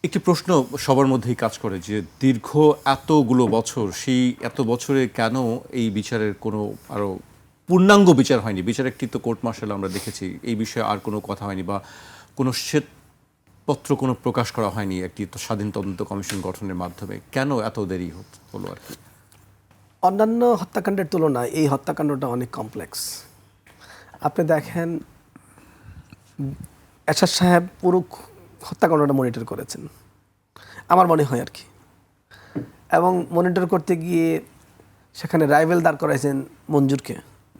একটি প্রশ্ন সবার মধ্যেই কাজ করে যে দীর্ঘ এতগুলো বছর সেই এত বছরে কেন এই বিচারের কোনো আরও পূর্ণাঙ্গ বিচার হয়নি। বিচার একটি তো কোর্ট মার্শাল আমরা দেখেছি, এই বিষয়ে আর কোনো কথা হয়নি বা কোনো শ্বেতপত্র কোনো প্রকাশ করা হয়নি একটি তো স্বাধীন তদন্ত কমিশন গঠনের মাধ্যমে। কেন এত দেরি হলো আর কি? অন্যান্য হত্যাকাণ্ডের তুলনায় এই হত্যাকাণ্ডটা অনেক কমপ্লেক্স। আপনি দেখেন এরশাদ সাহেব পুরো হত্যাকাণ্ডটা মনিটর করেছেন আমার মনে হয় আর কি, এবং মনিটর করতে গিয়ে সেখানে রাইভেল দাঁড় করাইছেন মঞ্জুরকে।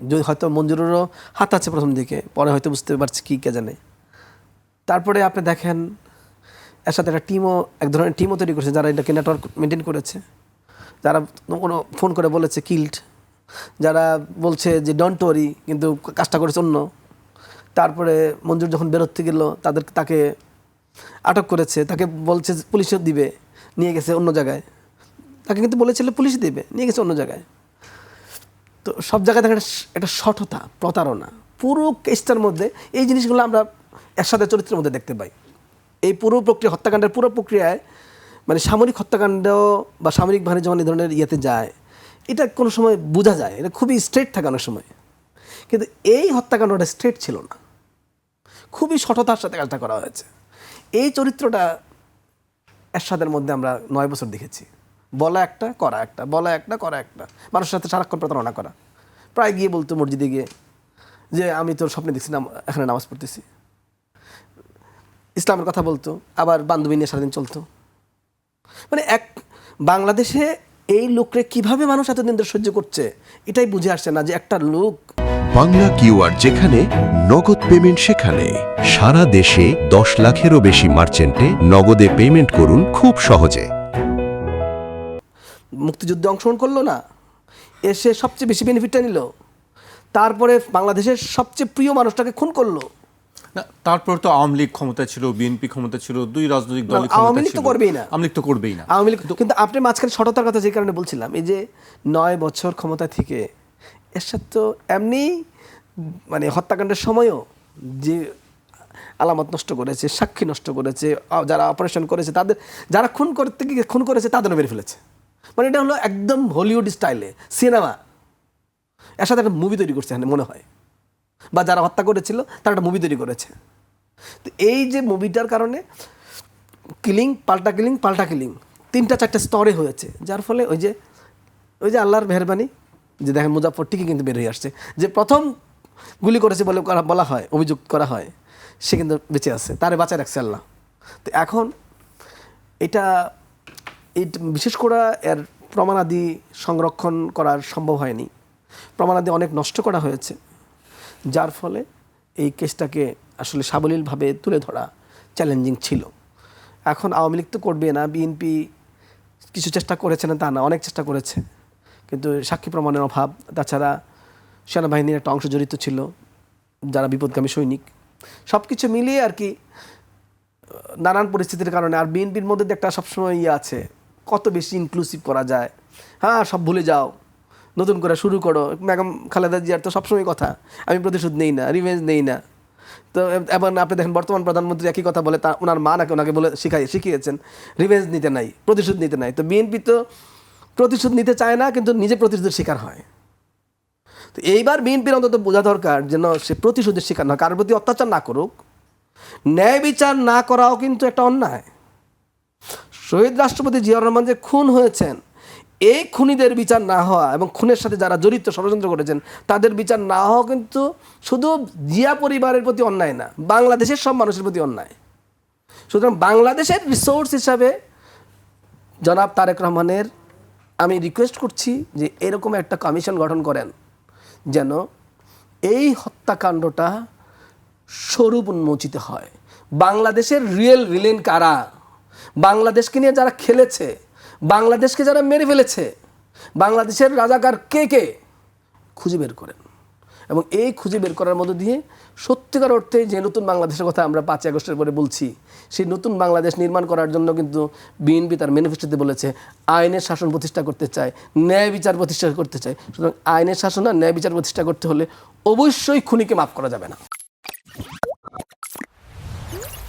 যদি হয়তো মঞ্জুরেরও হাত আছে প্রথম দিকে, পরে হয়তো বুঝতে পারছি কী কে জানে। তারপরে আপনি দেখেন এর সাথে একটা এক ধরনের টিমও তৈরি করেছে যারা এটাকে নেটওয়ার্ক মেনটেন করেছে, যারা কোনো ফোন করে বলেছে কিল্ড, যারা বলছে যে ডোন্ট ওয়ারি কিন্তু কাজটা করেছে অন্য। তারপরে মঞ্জুর যখন বেরোতে গেল তাকে আটক করেছে, তাকে বলছে পুলিশও দিবে, নিয়ে গেছে অন্য জায়গায়। তাকে কিন্তু বলেছিল পুলিশ দিবে, নিয়ে গেছে অন্য জায়গায়। তো সব জায়গায় দেখেন একটা সঠতা, প্রতারণা পুরো কেসটার মধ্যে। এই জিনিসগুলো আমরা একসাথে চরিত্রের মধ্যে দেখতে পাই। এই পুরো প্রক্রিয়া, হত্যাকাণ্ডের পুরো প্রক্রিয়ায় মানে সামরিক হত্যাকাণ্ড বা সামরিক বাহিনী যখন এই ধরনের ইয়েতে যায়, এটা কোনো সময় বোঝা যায়, এটা খুবই স্ট্রেট থাকে অনেক সময়। কিন্তু এই হত্যাকাণ্ডটা স্ট্রেট ছিল না, খুবই সঠতার সাথে কাজটা করা হয়েছে। এই চরিত্রটা এরশাদের মধ্যে আমরা 9 বছর দেখেছি। বলা একটা, করা একটা, বলা একটা, করা একটা, মানুষের সাথে সারাক্ষণ প্রতারণা করা। প্রায় গিয়ে বলতো মসজিদে গিয়ে যে আমি তোর স্বপ্নে দেখছি এখানে নামাজ পড়তেছি, ইসলামের কথা বলতো, আবার বান্ধবী নিয়ে সারাদিন চলতো। মানে বাংলাদেশে এই লোকরে কিভাবে মানুষ এতদিন ধরে সহ্য করছে এটাই বুঝে আসছে না যে একটা লোক। বাংলা কিউআর যেখানে নগদ পেমেন্ট সেখানে সারা দেশে 10 লাখেরও বেশি মার্চেন্টে নগদে পেমেন্ট করুন খুব সহজে। মুক্তিযুদ্ধে অংশগ্রহণ করলো না, এসে সবচেয়ে বেশি বেনিফিটটা নিল, তারপরে বাংলাদেশের সবচেয়ে প্রিয় মানুষটাকে খুন করলো। না, তারপর তো আওয়ামী লীগ ক্ষমতায় ছিল, বিএনপি ক্ষমতা ছিল, দুই রাজনৈতিক দল আওয়ামী লীগ তো করবেই না, আওয়ামী লীগ তো করবেই না। আওয়ামী লীগ কিন্তু আপনি মাঝখানে সততার কথা যে কারণে বলছিলাম, এই যে 9 বছর ক্ষমতা থেকে এরশাদ তো এমনি মানে হত্যাকাণ্ডের সময়ও যে আলামত নষ্ট করেছে, সাক্ষী নষ্ট করেছে, যারা অপারেশন করেছে তাদের, যারা খুন করেছে তাদেরও মেরে ফেলেছে। মানে এটা হলো একদম হলিউড স্টাইলে সিনেমা। এর সাথে একটা মুভি তৈরি করছে এখানে মনে হয়, বা যারা হত্যা করেছিল তারা একটা মুভি তৈরি করেছে। তো এই যে মুভিটার কারণে কিলিং পাল্টা কিলিং পাল্টা কিলিং 3-4টে স্তরে হয়েছে, যার ফলে ওই যে আল্লাহর মেহরবানি যে দেখেন মুজাফফর ঠিকই কিন্তু বের হয়ে আসছে। যে প্রথম গুলি করেছে বলে বলা হয়, অভিযোগ করা হয়, সে কিন্তু বেঁচে আছে, তারে বাঁচায় রাখছে আল্লাহ। তো এখন এটা বিশেষ করে এর প্রমাণাদি সংরক্ষণ করার সম্ভব হয়নি, প্রমাণাদি অনেক নষ্ট করা হয়েছে, যার ফলে এই কেসটাকে আসলে সাবলীলভাবে তুলে ধরা চ্যালেঞ্জিং ছিল। এখন আওয়ামী লীগ তো করবে না, বিএনপি কিছু চেষ্টা করেছে না তা না, অনেক চেষ্টা করেছে, কিন্তু সাক্ষী প্রমাণের অভাব। তাছাড়া সেনাবাহিনীর একটা অংশ জড়িত ছিল, যারা বিপদগামী সৈনিক, সব কিছু মিলিয়ে আর কি নানান পরিস্থিতির কারণে। আর বিএনপির মধ্যে একটা সবসময় আছে, কত বেশি ইনক্লুসিভ করা যায়, হ্যাঁ সব ভুলে যাও, নতুন করে শুরু করো। বেগম খালেদা জিয়ার তো সবসময় কথা, আমি প্রতিশোধ নেই না, রিভেঞ্জ নেই না। তো এবার আপনি দেখেন বর্তমান প্রধানমন্ত্রী একই কথা বলে, ওনার মা নাকি ওনাকে বলে শিখিয়েছেন রিভেঞ্জ নিতে নাই, প্রতিশোধ নিতে নাই। তো বিএনপি তো প্রতিশোধ নিতে চায় না, কিন্তু নিজে প্রতিশোধের শিকার হয়। তো এইবার বিএনপির অন্তত বোঝা দরকার যেন সে প্রতিশোধের শিকার না, কারোর প্রতি অত্যাচার না করুক। ন্যায় বিচার না করাও কিন্তু একটা অন্যায়। শহীদ রাষ্ট্রপতি জিয়াউর রহমান যে খুন হয়েছেন, এই খুনিদের বিচার না হওয়া এবং খুনের সাথে যারা জড়িত ষড়যন্ত্র করেছেন তাদের বিচার না হওয়া কিন্তু শুধু জিয়া পরিবারের প্রতি অন্যায় না, বাংলাদেশের সব মানুষের প্রতি অন্যায়। সুতরাং বাংলাদেশের রিসোর্স হিসাবে জনাব তারেক রহমানের আমি রিকোয়েস্ট করছি যে এরকম একটা কমিশন গঠন করেন, যেন এই হত্যাকাণ্ডটা স্বরূপ উন্মোচিত হয়। বাংলাদেশের রিয়েল ভিলেন কারা, বাংলাদেশকে নিয়ে যারা খেলেছে, বাংলাদেশকে যারা মেরে ফেলেছে, বাংলাদেশের রাজাকার কে কে খুঁজে বের করেন। এবং এই খুঁজে বের করার মধ্য দিয়ে সত্যিকার অর্থে যে নতুন বাংলাদেশের কথা আমরা 5 আগস্টের পরে বলছি, সেই নতুন বাংলাদেশ নির্মাণ করার জন্য কিন্তু বিএনপি তার ম্যানিফেস্টোতে বলেছে আইনের শাসন প্রতিষ্ঠা করতে চায়, ন্যায় বিচার প্রতিষ্ঠা করতে চায়। সুতরাং আইনের শাসন আর ন্যায় বিচার প্রতিষ্ঠা করতে হলে অবশ্যই খুনিকে মাফ করা যাবে না।